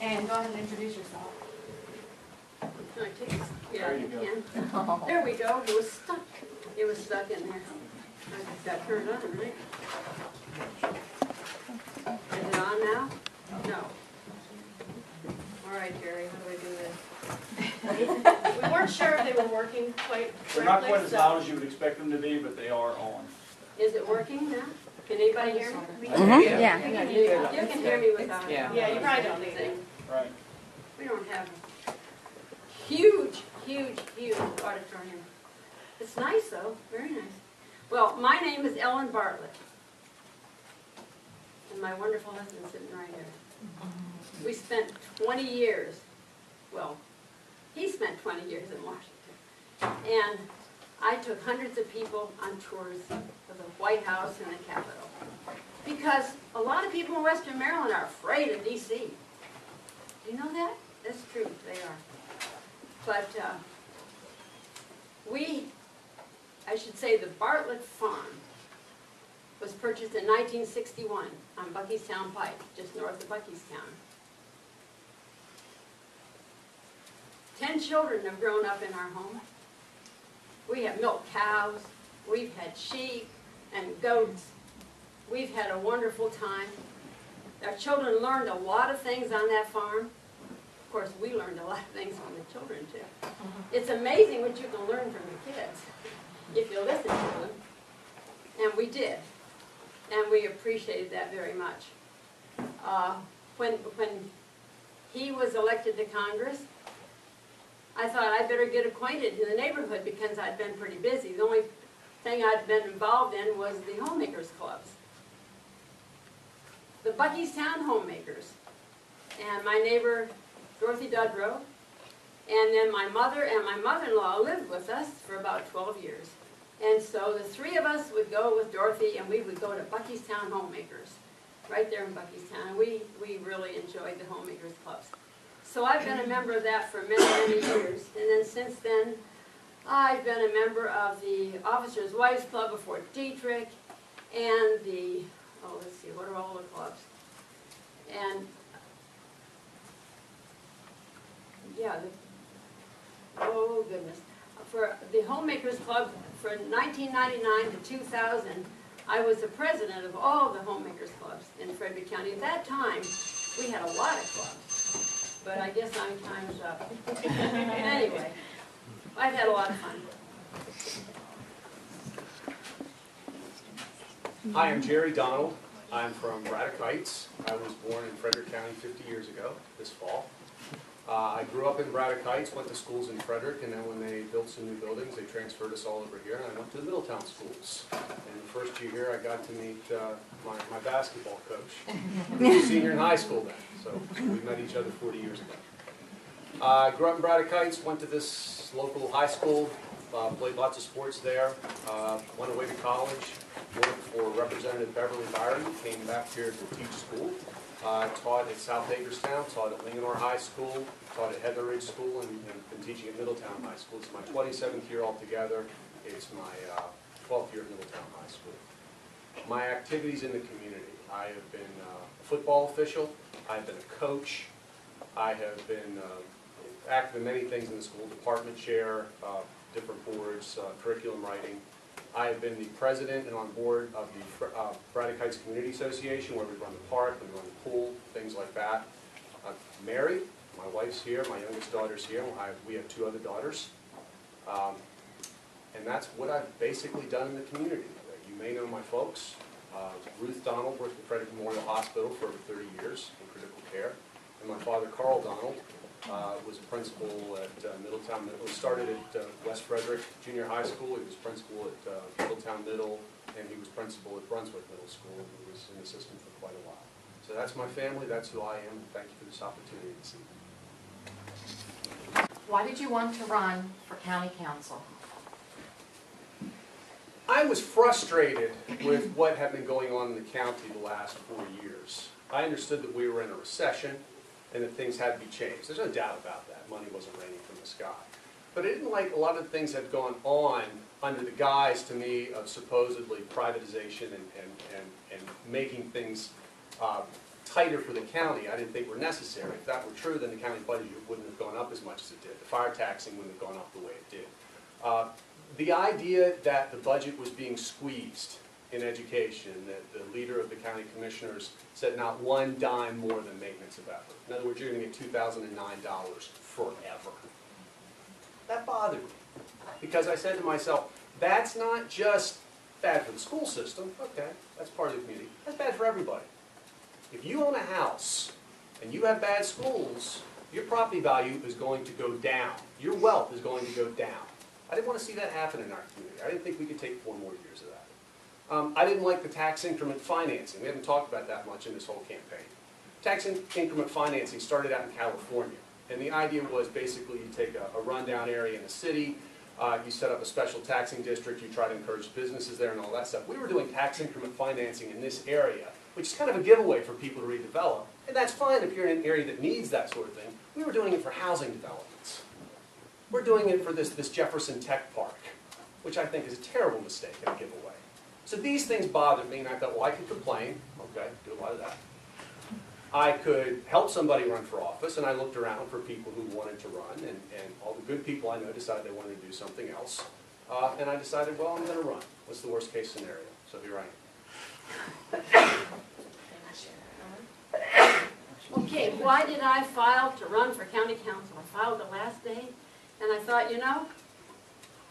And go ahead and introduce yourself. Can I take this? Yeah, There you you go. can. There we go. It was stuck. It was stuck in there. I just got turned on, right? Is it on now? No. All right, Jerry, how do I do this? We weren't sure if they were working quite They're not correctly. quite as loud as you would expect them to be, but they are on. Is it working now? Can anybody hear me? Yeah. You can hear me without it. Yeah, you probably don't need it. Right. We don't have a huge auditorium. It's nice though, very nice. Well, my name is Ellen Bartlett. And my wonderful husband's sitting right here. We spent 20 years, well, he spent 20 years in Washington. And I took hundreds of people on tours of the White House and the Capitol. Because a lot of people in Western Maryland are afraid of D.C. Do you know that? That's true, they are. But I should say the Bartlett Farm was purchased in 1961 on Buckystown Pike, just north of Buckystown. 10 children have grown up in our home. We have milked cows, we've had sheep and goats. We've had a wonderful time. Our children learned a lot of things on that farm. Of course, we learned a lot of things from the children too. It's amazing what you can learn from the kids if you listen to them. And we did. And we appreciated that very much. When he was elected to Congress, I thought I'd better get acquainted in the neighborhood because I'd been pretty busy. The only thing I'd been involved in was the homemakers clubs. The Buckystown homemakers. And my neighbor, Dorothy Dudrow, and then my mother and my mother-in-law lived with us for about 12 years. And so the three of us would go with Dorothy and we would go to Buckystown homemakers, right there in Buckystown. And we really enjoyed the homemakers clubs. So I've been a member of that for many, many years. And then since then, I've been a member of the Officers' Wives Club of Fort Detrick and the, oh, let's see, what are all the clubs? And, yeah, oh goodness. For the Homemakers Club, from 1999 to 2000, I was the president of all the Homemakers Clubs in Frederick County. At that time, we had a lot of clubs. But I guess I'm time's up. Anyway, I've had a lot of fun. Hi, I'm Jerry Donald. I'm from Braddock Heights. I was born in Frederick County 50 years ago, this fall. I grew up in Braddock Heights, went to schools in Frederick, and then when they built some new buildings, they transferred us all over here, and I went to the Middletown schools. And the first year here, I got to meet my basketball coach. He was a senior in high school then, so we met each other 40 years ago. I grew up in Braddock Heights, went to this local high school, played lots of sports there, went away to college, worked for Representative Beverly Byron, came back here to teach school. Taught at South Hagerstown, taught at Linganore High School, taught at Heather Ridge School, and been teaching at Middletown High School. It's my 27th year altogether. It's my 12th year at Middletown High School. My activities in the community. I have been a football official. I've been a coach. I have been active in many things in the school, department chair, different boards, curriculum writing. I have been the president and on board of the Braddock Heights Community Association, where we run the park, we run the pool, things like that. I'm married. My wife's here. My youngest daughter's here. We have two other daughters. And that's what I've basically done in the community. You may know my folks. Ruth Donald worked at Frederick Memorial Hospital for over 30 years in critical care. And my father, Carl Donald, was a principal at Middletown Middle. He started at West Frederick Junior High School. He was principal at Middletown Middle, and he was principal at Brunswick Middle School. And he was in the system for quite a while. So that's my family. That's who I am. Thank you for this opportunity this evening. Why did you want to run for county council? I was frustrated with what had been going on in the county the last 4 years. I understood that we were in a recession and that things had to be changed. There's no doubt about that. Money wasn't raining from the sky. But I didn't like a lot of the things that had gone on under the guise, to me, of supposedly privatization and making things tighter for the county, I didn't think were necessary. If that were true, then the county budget wouldn't have gone up as much as it did. The fire taxing wouldn't have gone up the way it did. The idea that the budget was being squeezed in education, that the leader of the county commissioners said not one dime more than maintenance of effort. In other words, you're going to get $2,009 forever. That bothered me, because I said to myself, that's not just bad for the school system, okay, that's part of the community, that's bad for everybody. If you own a house and you have bad schools, your property value is going to go down. Your wealth is going to go down. I didn't want to see that happen in our community. I didn't think we could take 4 more years of that. I didn't like the tax increment financing. We haven't talked about that much in this whole campaign. Tax increment financing started out in California. And the idea was basically you take a rundown area in the city, you set up a special taxing district, you try to encourage businesses there and all that stuff. We were doing tax increment financing in this area, which is kind of a giveaway for people to redevelop. And that's fine if you're in an area that needs that sort of thing. We were doing it for housing developments. We're doing it for this Jefferson Tech Park, which I think is a terrible mistake and a giveaway. So these things bothered me, and I thought, well, I could complain. Okay, do a lot of that. I could help somebody run for office, and I looked around for people who wanted to run, and all the good people I know decided they wanted to do something else. And I decided, well, I'm going to run. What's the worst case scenario? So here I am. Okay, why did I file to run for county council? I filed the last day, and I thought, you know,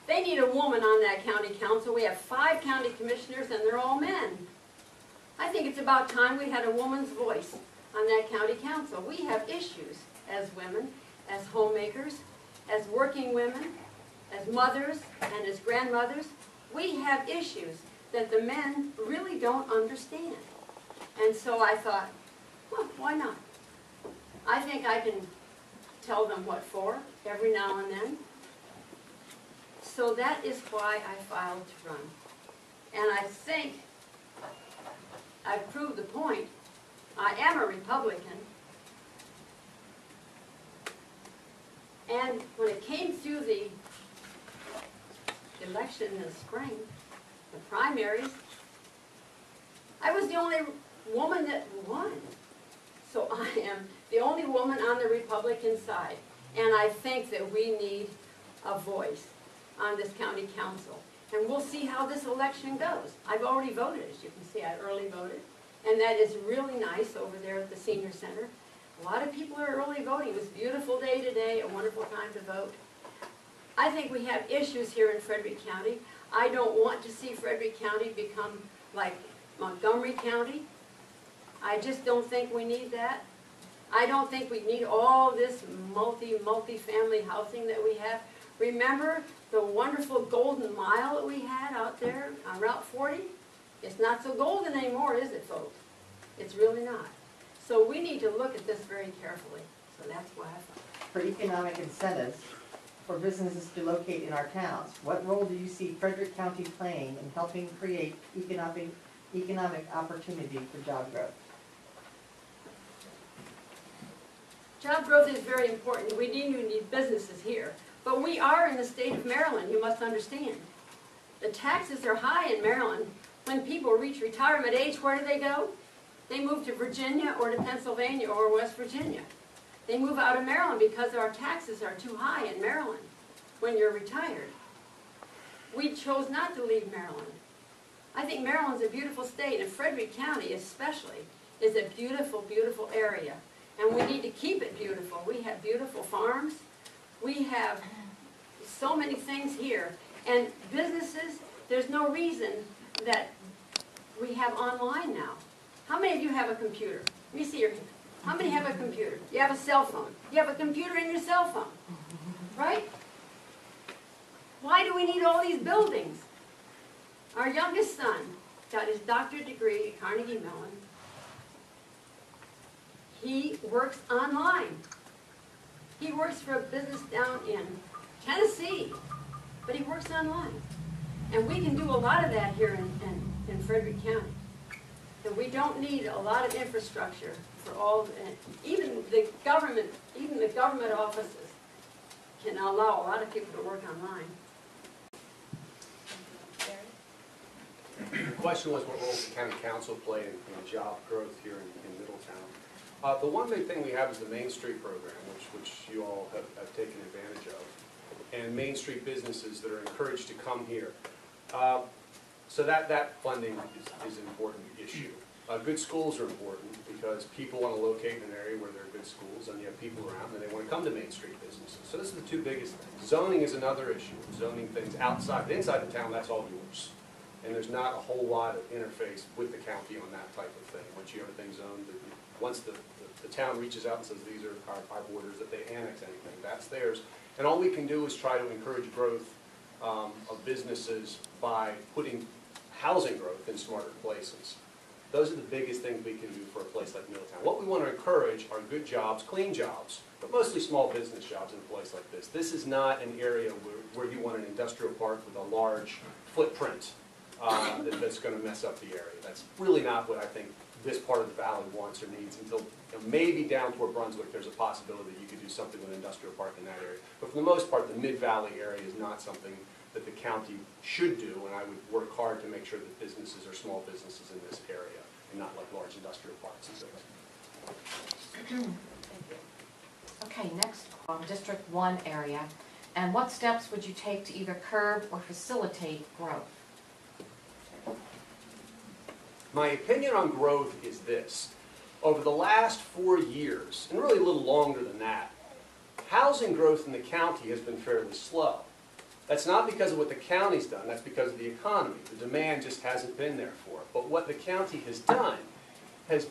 they need a woman on that county council. We have 5 county commissioners, and they're all men. I think it's about time we had a woman's voice on that county council. We have issues as women, as homemakers, as working women, as mothers, and as grandmothers. We have issues that the men really don't understand. And so I thought, well, why not? I think I can tell them what for every now and then. So that is why I filed to run. And I think I've proved the point. I am a Republican. And when it came through the election in the spring, the primaries, I was the only woman that won. So I am the only woman on the Republican side. And I think that we need a voice on this county council. And we'll see how this election goes. I've already voted, as you can see, I early voted. And that is really nice over there at the senior center. A lot of people are early voting. It was a beautiful day today, a wonderful time to vote. I think we have issues here in Frederick County. I don't want to see Frederick County become like Montgomery County. I just don't think we need that. I don't think we need all this multi-family housing that we have. Remember the wonderful Golden Mile that we had out there on Route 40? It's not so golden anymore, is it, folks? It's really not. So we need to look at this very carefully. So that's why I thought. For economic incentives for businesses to locate in our towns, what role do you see Frederick County playing in helping create economic opportunity for job growth? Job growth is very important. We need businesses here. But we are in the state of Maryland, you must understand. The taxes are high in Maryland. When people reach retirement age, where do they go? They move to Virginia or to Pennsylvania or West Virginia. They move out of Maryland because our taxes are too high in Maryland when you're retired. We chose not to leave Maryland. I think Maryland's a beautiful state, and Frederick County especially is a beautiful, beautiful area. And we need to keep it beautiful. We have beautiful farms. We have so many things here. And businesses, there's no reason that we have online now. How many of you have a computer? Let me see your hand. How many have a computer? You have a cell phone. You have a computer in your cell phone, right? Why do we need all these buildings? Our youngest son got his doctorate degree at Carnegie Mellon. He works online. He works for a business down in Tennessee, but he works online. And we can do a lot of that here in Frederick County. And we don't need a lot of infrastructure for all, even the government offices can allow a lot of people to work online. The question was, what role does the county council play in job growth here in Middletown? The one big thing we have is the Main Street program, which you all have taken advantage of, and Main Street businesses that are encouraged to come here. So that funding is an important issue. Good schools are important because people want to locate in an area where there are good schools and you have people around and they want to come to Main Street businesses. So this is the two biggest things. Zoning is another issue. Zoning things outside, inside the town, that's all yours. And there's not a whole lot of interface with the county on that type of thing. Once you have everything zoned, once the town reaches out and says these are our borders, that they annex anything, that's theirs. And all we can do is try to encourage growth of businesses by putting housing growth in smarter places. Those are the biggest things we can do for a place like Middletown. What we want to encourage are good jobs, clean jobs, but mostly small business jobs in a place like this. This is not an area where you want an industrial park with a large footprint that's going to mess up the area. That's really not what I think this part of the valley wants or needs until maybe down toward Brunswick there's a possibility that you could do something with an industrial park in that area. But for the most part, the mid-valley area is not something that the county should do, and I would work hard to make sure that businesses are small businesses in this area and not like large industrial parks and things. Okay, next, District 1 area. And what steps would you take to either curb or facilitate growth? My opinion on growth is this. Over the last 4 years, and really a little longer than that, housing growth in the county has been fairly slow. That's not because of what the county's done, that's because of the economy. The demand just hasn't been there for it. But what the county has done has,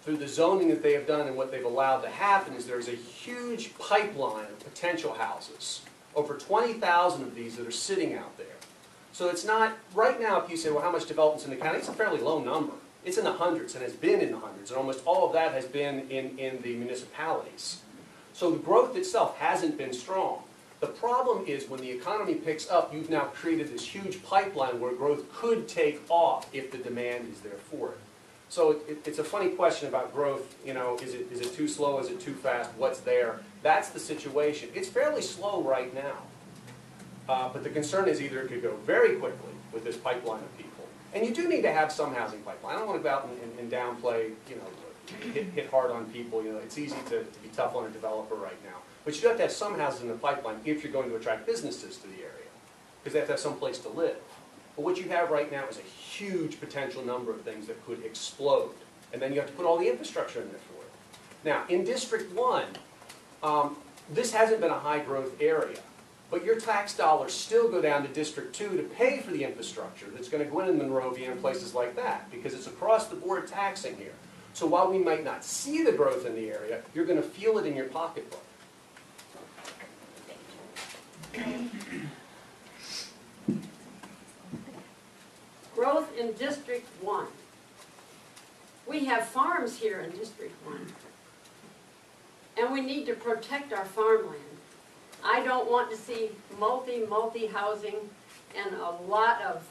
through the zoning that they have done and what they've allowed to happen, is there's a huge pipeline of potential houses. Over 20,000 of these that are sitting out there. So it's not, right now if you say, well, how much development's in the county, it's a fairly low number. It's in the hundreds and has been in the hundreds, and almost all of that has been in the municipalities. So the growth itself hasn't been strong. The problem is when the economy picks up, you've now created this huge pipeline where growth could take off if the demand is there for it. So it's a funny question about growth, you know, is it too slow, is it too fast, what's there? That's the situation. It's fairly slow right now. But the concern is either it could go very quickly with this pipeline of people. And you do need to have some housing pipeline. I don't want to go out and downplay, you know, hit hard on people. You know, it's easy to be tough on a developer right now. But you do have to have some houses in the pipeline if you're going to attract businesses to the area. Because they have to have some place to live. But what you have right now is a huge potential number of things that could explode. And then you have to put all the infrastructure in there for it. Now, in District 1, this hasn't been a high growth area. But your tax dollars still go down to District 2 to pay for the infrastructure that's going to go in Monrovia and places like that, because it's across the board taxing here. So while we might not see the growth in the area, you're going to feel it in your pocketbook. Growth in District 1. We have farms here in District 1. And we need to protect our farmland. I don't want to see multi-housing and a lot of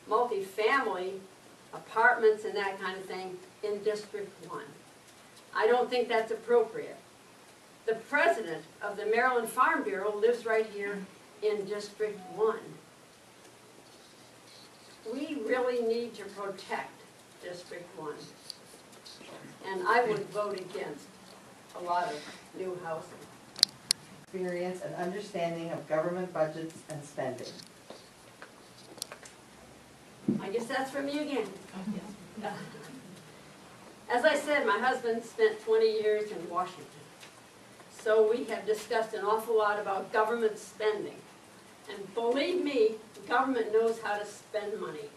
multi-family apartments and that kind of thing in District 1. I don't think that's appropriate. The president of the Maryland Farm Bureau lives right here in District 1. We really need to protect District 1. And I would vote against a lot of new housing. Experience and understanding of government budgets and spending. I guess that's for me again. As I said, my husband spent 20 years in Washington. So we have discussed an awful lot about government spending. And believe me, the government knows how to spend money.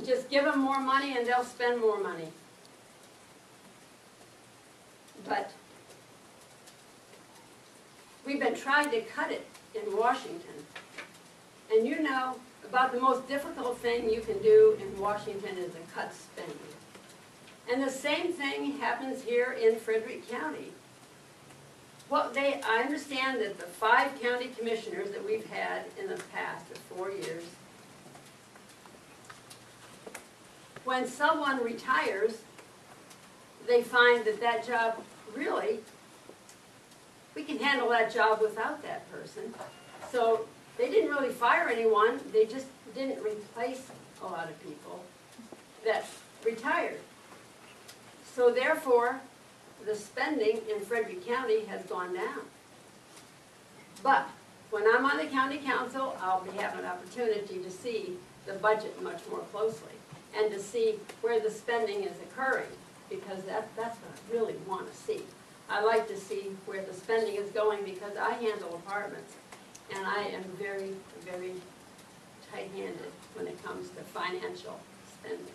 Just give them more money and they'll spend more money. But we've been trying to cut it in Washington. And you know, about the most difficult thing you can do in Washington is to cut spending. And the same thing happens here in Frederick County. I understand that the 5 county commissioners that we've had in the past, the 4 years, when someone retires, they find that that job really, we can handle that job without that person. So they didn't really fire anyone, they just didn't replace a lot of people that retired. So therefore, the spending in Frederick County has gone down. But when I'm on the county council, I'll be having an opportunity to see the budget much more closely and to see where the spending is occurring, because that's what I really want to see. I like to see where the spending is going because I handle apartments and I am very, very tight-handed when it comes to financial spending.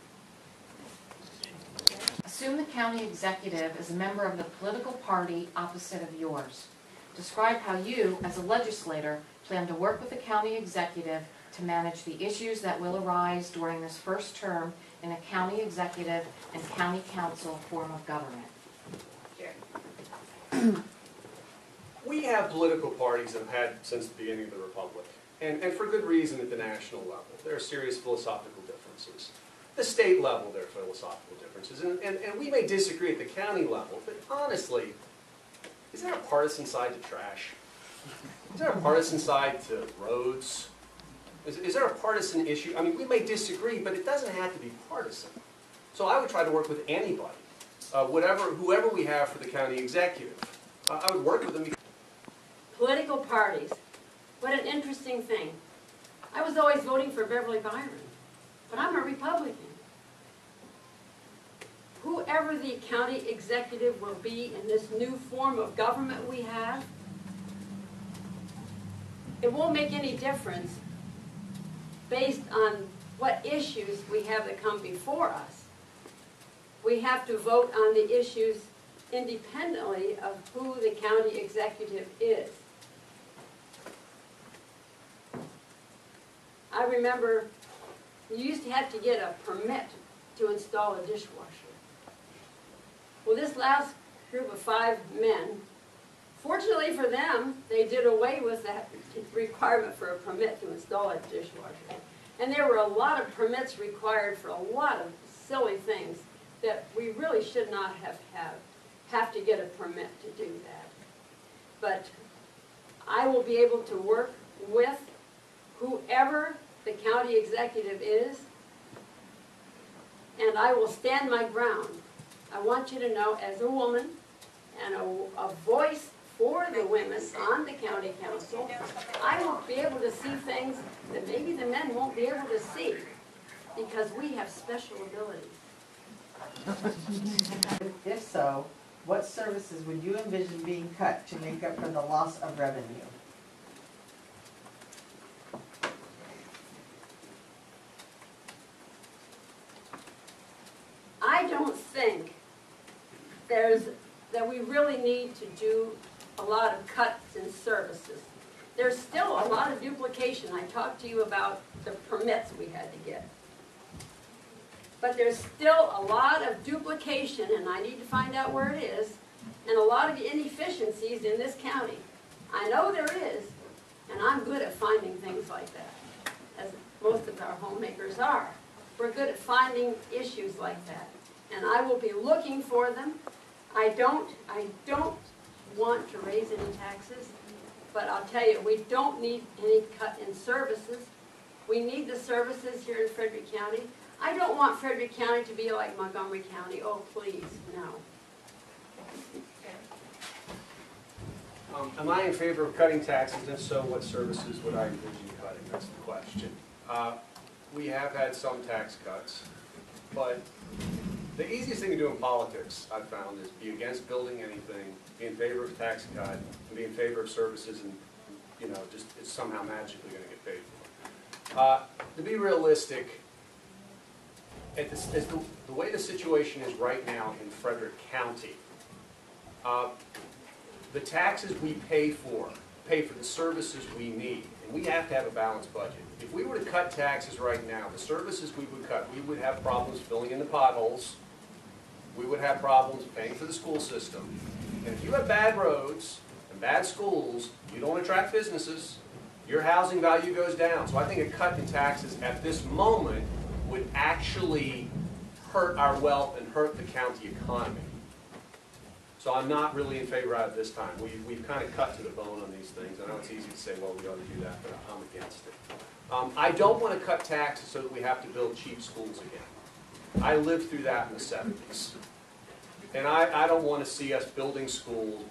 Assume the county executive is a member of the political party opposite of yours. Describe how you, as a legislator, plan to work with the county executive to manage the issues that will arise during this first term in a county executive and county council form of government. We have political parties that have had since the beginning of the Republic, and for good reason at the national level. There are serious philosophical differences. At the state level, there are philosophical differences, and we may disagree at the county level, but honestly, is there a partisan side to trash? Is there a partisan side to roads? Is there a partisan issue? I mean, we may disagree, but it doesn't have to be partisan. So I would try to work with anybody, whoever we have for the county executive. I would work with them. Political parties, what an interesting thing. I was always voting for Beverly Byron, but I'm a Republican. Whoever the county executive will be in this new form of government we have, it won't make any difference based on what issues we have that come before us. We have to vote on the issues independently of who the county executive is. I remember you used to have to get a permit to install a dishwasher. Well, this last group of 5 men, fortunately for them, they did away with that requirement for a permit to install a dishwasher. And there were a lot of permits required for a lot of silly things that we really should not have to get a permit to do that. But I will be able to work with whoever the county executive is, and I will stand my ground. I want you to know, as a woman and a voice for the women on the county council, I will be able to see things that maybe the men won't be able to see because we have special abilities. If so, what services would you envision being cut to make up for the loss of revenue? I don't think that we really need to do a lot of cuts in services. There's still a lot of duplication. I talked to you about the permits we had to get. But there's still a lot of duplication, and I need to find out where it is, and a lot of inefficiencies in this county. I know there is, and I'm good at finding things like that, as most of our homemakers are. We're good at finding issues like that, and I will be looking for them. I don't want to raise any taxes, but I'll tell you, we don't need any cut in services. We need the services here in Frederick County. I don't want Frederick County to be like Montgomery County. Oh, please, no. Am I in favor of cutting taxes? If so, what services would I envision cutting? That's the question. We have had some tax cuts, but the easiest thing to do in politics, I've found, is be against building anything, be in favor of tax cut, and be in favor of services, and just it's somehow magically going to get paid for. To be realistic, the way the situation is right now in Frederick County, the taxes we pay for the services we need, and we have to have a balanced budget. If we were to cut taxes right now, the services we would cut, we would have problems filling in the potholes, we would have problems paying for the school system. And if you have bad roads and bad schools, you don't attract businesses, your housing value goes down. So I think a cut in taxes at this moment would actually hurt our wealth and hurt the county economy. So I'm not really in favor of it this time. We've kind of cut to the bone on these things. I know it's easy to say, well, we ought to do that, but I'm against it. I don't want to cut taxes so that we have to build cheap schools again. I lived through that in the 70s. And I don't want to see us building schools.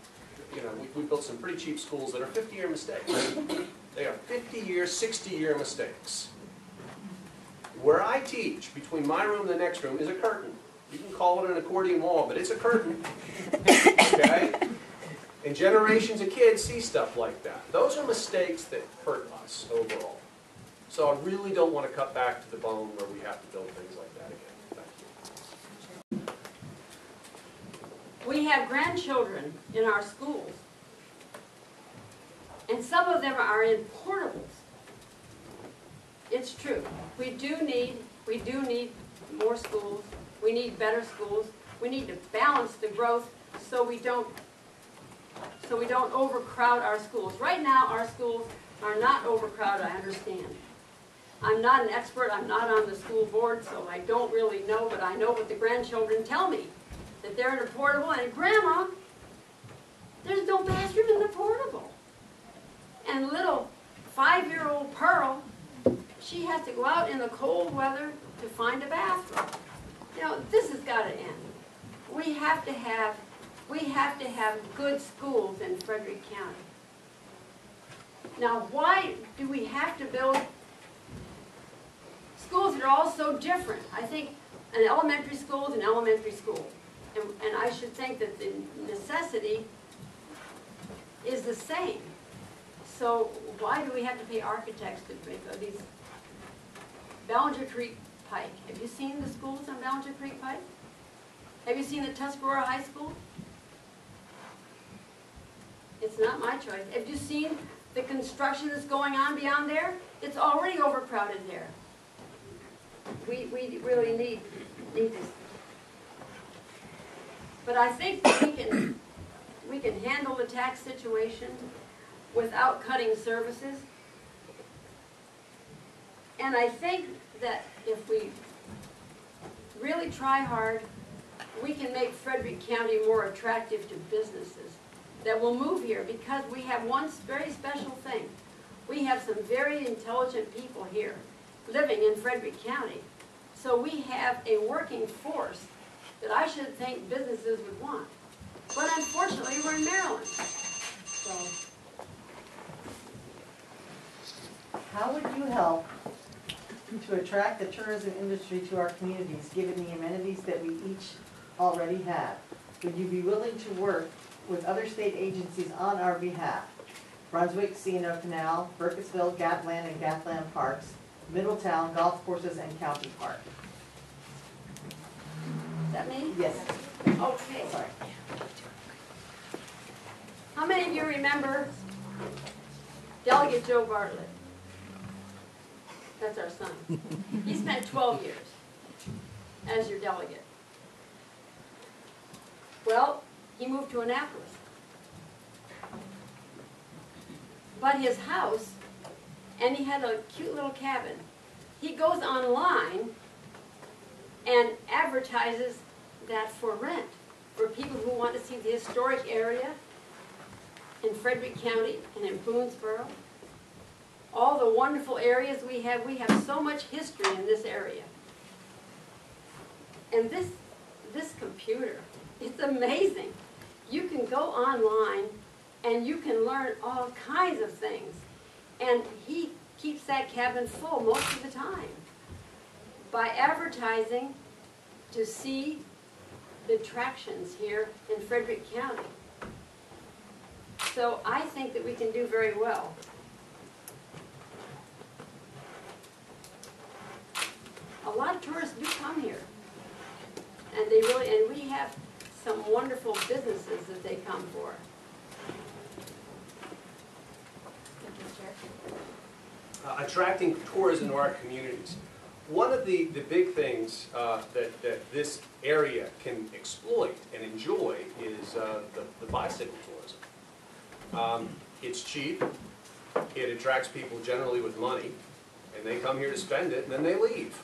You know, we built some pretty cheap schools that are 50-year mistakes. They are 50-year, 60-year mistakes. Where I teach, between my room and the next room, is a curtain. You can call it an accordion wall, but it's a curtain. Okay? And generations of kids see stuff like that. Those are mistakes that hurt us overall. So I really don't want to cut back to the bone where we have to build things like that again. Thank you. We have grandchildren in our schools, and some of them are in portables. It's true. We do need more schools. We need better schools. We need to balance the growth so we don't overcrowd our schools. Right now, our schools are not overcrowded, I understand. I'm not an expert. I'm not on the school board, so I don't really know, but I know what the grandchildren tell me, that they're in a portable, and Grandma, there's no bathroom in the portable. And little 5-year-old Pearl, she has to go out in the cold weather to find a bathroom. You know, this has got to end. We have to have good schools in Frederick County. Now, why do we have to build schools that are all so different? I think an elementary school is an elementary school. And I should think that the necessity is the same. So why do we have to pay architects to make these? Ballinger Creek Pike. Have you seen the schools on Ballinger Creek Pike? Have you seen the Tuscarora High School? It's not my choice. Have you seen the construction that's going on beyond there? It's already overcrowded there. We really need this. But I think that we can handle the tax situation without cutting services. And I think that if we really try hard, we can make Frederick County more attractive to businesses that will move here, because we have one very special thing. We have some very intelligent people here living in Frederick County. So we have a working force that I should think businesses would want. But unfortunately, we're in Maryland. So, How would you help to attract the tourism industry to our communities, given the amenities that we each already have? Would you be willing to work with other state agencies on our behalf? Brunswick, C&O Canal, Burkittsville, Gatland and Gatland Parks, Middletown, golf courses, and county park. is that me? Yes, Okay. sorry. How many of you remember Delegate Joe Bartlett? That's our son. He spent 12 years as your delegate. Well, he moved to Annapolis. But his house, and he had a cute little cabin, he goes online and advertises that for rent, for people who want to see the historic area in Frederick County and in Boonesboro. All the wonderful areas we have so much history in this area. And this computer, it's amazing. You can go online and you can learn all kinds of things. And he keeps that cabin full most of the time by advertising to see the attractions here in Frederick County. So I think that we can do very well. A lot of tourists do come here, and we have some wonderful businesses that they come for. Attracting tourism to our communities. One of the big things that this area can exploit and enjoy is the bicycle tourism. It's cheap, it attracts people generally with money, and they come here to spend it, and then they leave.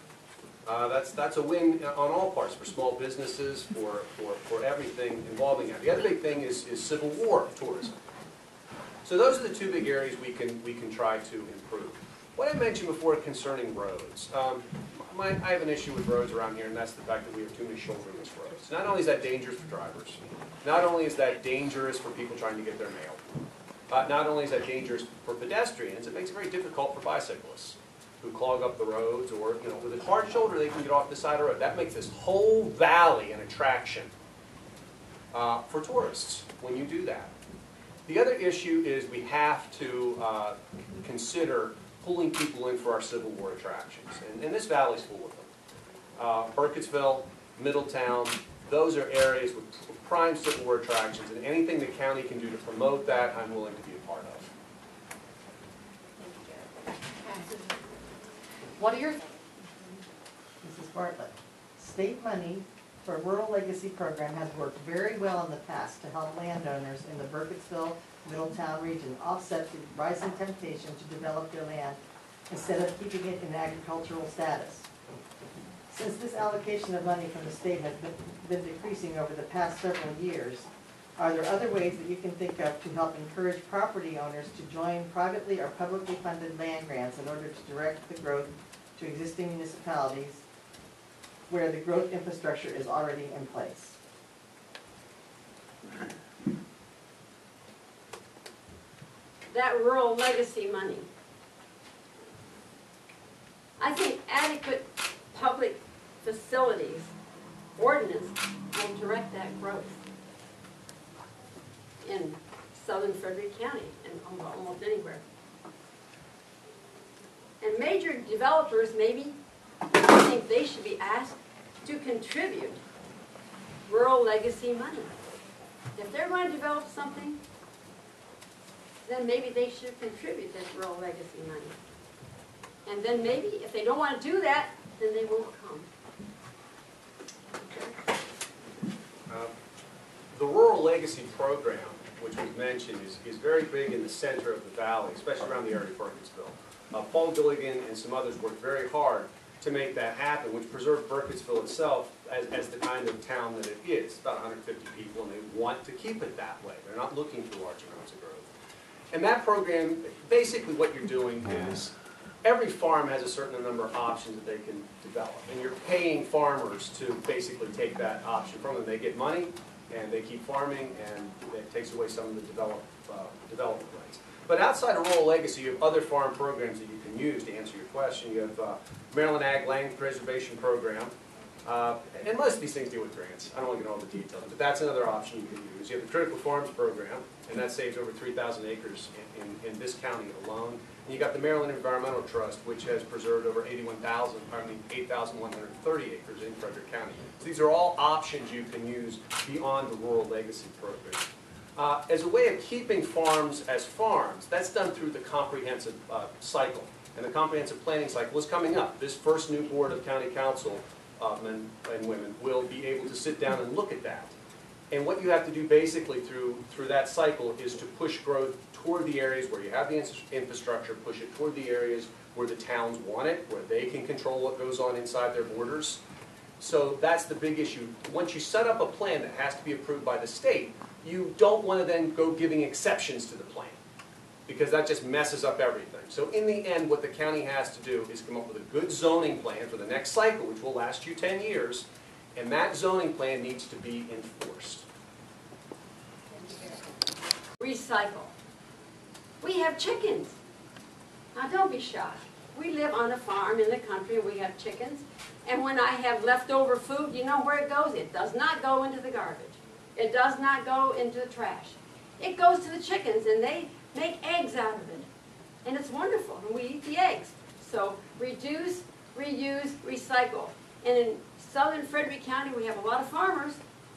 That's a win on all parts, for small businesses, for everything involving that. The other big thing is Civil War tourism. So those are the two big areas we can try to improve. What I mentioned before concerning roads, I have an issue with roads around here, and that's the fact that we have too many shoulderless roads. Not only is that dangerous for drivers, not only is that dangerous for people trying to get their mail, not only is that dangerous for pedestrians, it makes it very difficult for bicyclists who clog up the roads, or with a hard shoulder they can get off the side of the road. That makes this whole valley an attraction for tourists when you do that. The other issue is we have to consider pulling people in for our Civil War attractions, and this valley's full of them. Burkittsville, Middletown, those are areas with prime Civil War attractions, and anything the county can do to promote that, I'm willing to be a part of. What are your, Mrs. Bartlett, state money for Rural Legacy Program has worked very well in the past to help landowners in the Burkittsville, Middletown region offset the rising temptation to develop their land instead of keeping it in agricultural status. Since this allocation of money from the state has been decreasing over the past several years, are there other ways that you can think of to help encourage property owners to join privately or publicly funded land grants in order to direct the growth to existing municipalities where the growth infrastructure is already in place? That rural legacy money. I think adequate public facilities ordinance will direct that growth in southern Frederick County and almost anywhere. And major developers, maybe, I think they should be asked to contribute rural legacy money. If they're going to develop something, then maybe they should contribute this rural legacy money. And then maybe, if they don't want to do that, then they won't come. Okay. The Rural Legacy Program, which was mentioned, is very big in the center of the valley, especially around the area of Burkittsville. Paul Gilligan and some others worked very hard to make that happen, which preserved Burkittsville itself as the kind of town that it is. About 150 people, and they want to keep it that way. They're not looking for large amounts of growth. And that program, basically what you're doing is, every farm has a certain number of options that they can develop, and you're paying farmers to basically take that option from them. They get money, and they keep farming, and it takes away some of the development rights. But outside of Rural Legacy, you have other farm programs that you can use to answer your question. You have Maryland Ag Land Preservation Program, and most of these things deal with grants. I don't want to get into all the details, but that's another option you can use. You have the Critical Farms Program, and that saves over 3,000 acres in this county alone. And you got the Maryland Environmental Trust, which has preserved over 8,130 acres in Frederick County. So these are all options you can use beyond the Rural Legacy Program. As a way of keeping farms as farms, that's done through the comprehensive cycle. And the comprehensive planning cycle is coming up. This first new board of county council men and women will be able to sit down and look at that. And what you have to do basically through that cycle is to push growth toward the areas where you have the infrastructure, push it toward the areas where the towns want it, where they can control what goes on inside their borders. So that's the big issue. Once you set up a plan that has to be approved by the state, you don't want to then go giving exceptions to the plan, because that just messes up everything. So in the end, what the county has to do is come up with a good zoning plan for the next cycle, which will last you 10 years, and that zoning plan needs to be enforced. Recycle. We have chickens. Now don't be shocked. We live on a farm in the country and we have chickens. And when I have leftover food, you know where it goes? It does not go into the garbage. It does not go into the trash. It goes to the chickens and they make eggs out of it. And it's wonderful, and we eat the eggs. So reduce, reuse, recycle. And in southern Frederick County, we have a lot of farmers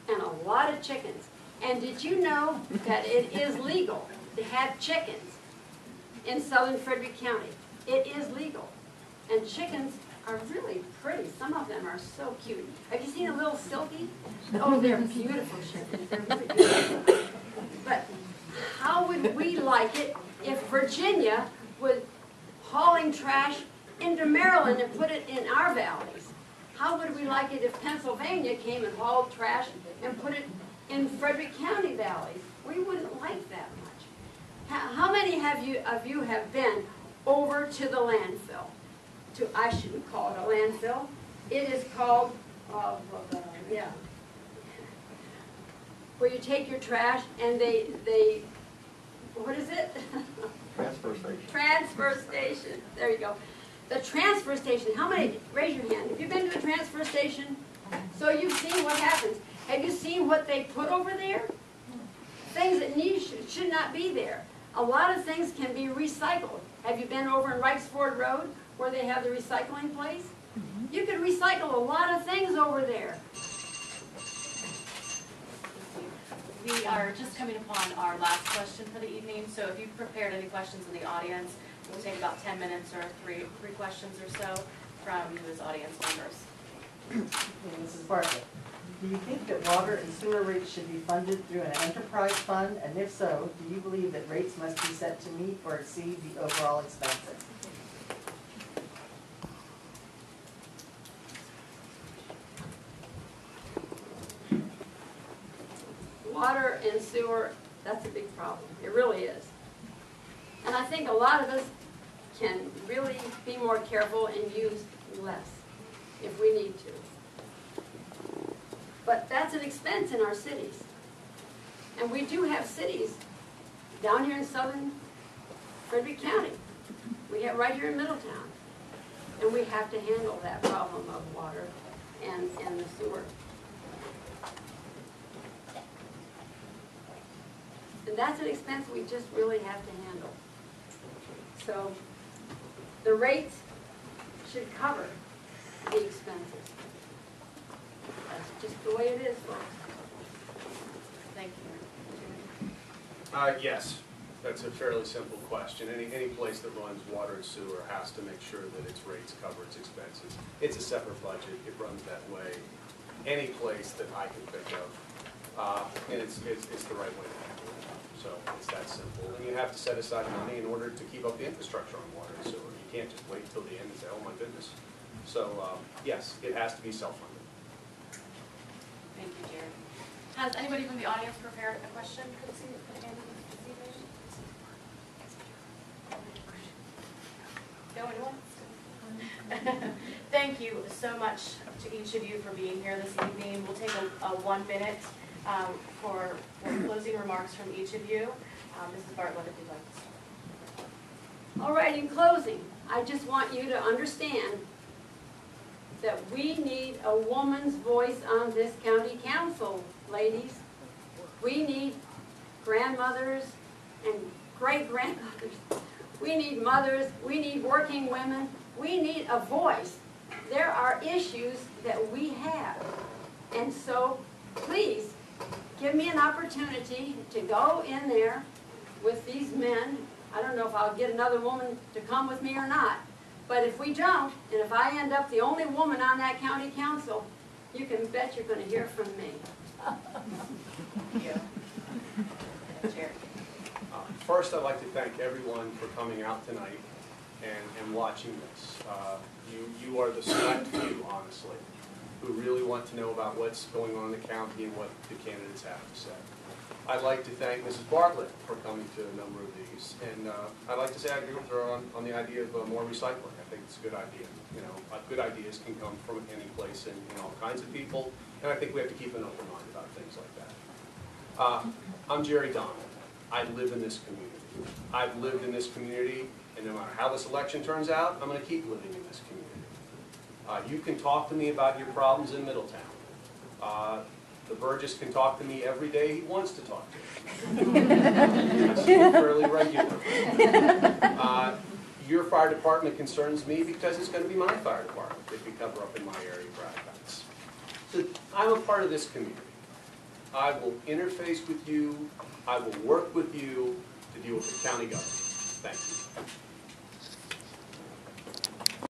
and a lot of chickens. And did you know that it is legal to have chickens in southern Frederick County? It is legal. And chickens are really pretty. Some of them are so cute. Have you seen a little silky? Oh, they're beautiful chickens. They're really beautiful. But how would we like it if Virginia was hauling trash into Maryland and put it in our valleys? How would we like it if Pennsylvania came and hauled trash and put it in Frederick County valleys? We wouldn't like that much. How many of you have been over to the landfill? I shouldn't call it a landfill. It is called, where you take your trash and they what is it? Transfer station. Transfer station. There you go. The transfer station. How many? Raise your hand. Have you been to a transfer station? So you've seen what happens. Have you seen what they put over there? Things that should not be there. A lot of things can be recycled. Have you been over in Wrightsford Road where they have the recycling place? You could recycle a lot of things over there. We are just coming upon our last question for the evening, so if you've prepared any questions in the audience, we'll take about 10 minutes or three questions or so from you as audience members. Mrs. Bartlett, do you think that water and sewer rates should be funded through an enterprise fund? And if so, do you believe that rates must be set to meet or exceed the overall expenses? Water and sewer, that's a big problem. It really is. And I think a lot of us can really be more careful and use less if we need to. But that's an expense in our cities. And we do have cities down here in southern Frederick County. We have right here in Middletown. And we have to handle that problem of water and the sewer. And that's an expense we just really have to handle. So the rates should cover the expenses. That's just the way it is, folks. Thank you. Yes, that's a fairly simple question. Any place that runs water and sewer has to make sure that its rates cover its expenses. It's a separate budget. It runs that way. Any place that I can think of, and it's the right way to handle it. So it's that simple. And you have to set aside money in order to keep up the infrastructure on water and sewer. You can't just wait till the end and say, oh my goodness. So yes, it has to be self-funded. Thank you, Jerry. Has anybody from the audience prepared a question for this evening? Going once? Thank you so much to each of you for being here this evening. We'll take a 1 minute for closing remarks from each of you. Mrs. Bartlett, if you'd like to start. All right, in closing, I just want you to understand that we need a woman's voice on this county council, ladies. We need grandmothers and great-grandmothers. We need mothers. We need working women. We need a voice. There are issues that we have. And so, please, give me an opportunity to go in there with these men. I don't know if I'll get another woman to come with me or not. But if we don't, and if I end up the only woman on that county council, you can bet you're going to hear from me. Thank you. Jerry. First, I'd like to thank everyone for coming out tonight and watching this. You are the select few, honestly, who really want to know about what's going on in the county and what the candidates have to say. I'd like to thank Mrs. Bartlett for coming to a number of these, and I'd like to say I agree with her on the idea of more recycling. I think it's a good idea. You know, good ideas can come from any place and all kinds of people, and I think we have to keep an open mind about things like that. I'm Jerry Donald. I live in this community. I've lived in this community, and no matter how this election turns out, I'm going to keep living in this community. You can talk to me about your problems in Middletown. The Burgess can talk to me every day he wants to talk to me. I see him fairly regularly. Your fire department concerns me because it's going to be my fire department if we cover up in my area of Braddock Heights. So I'm a part of this community. I will interface with you. I will work with you to deal with the county government. Thank you.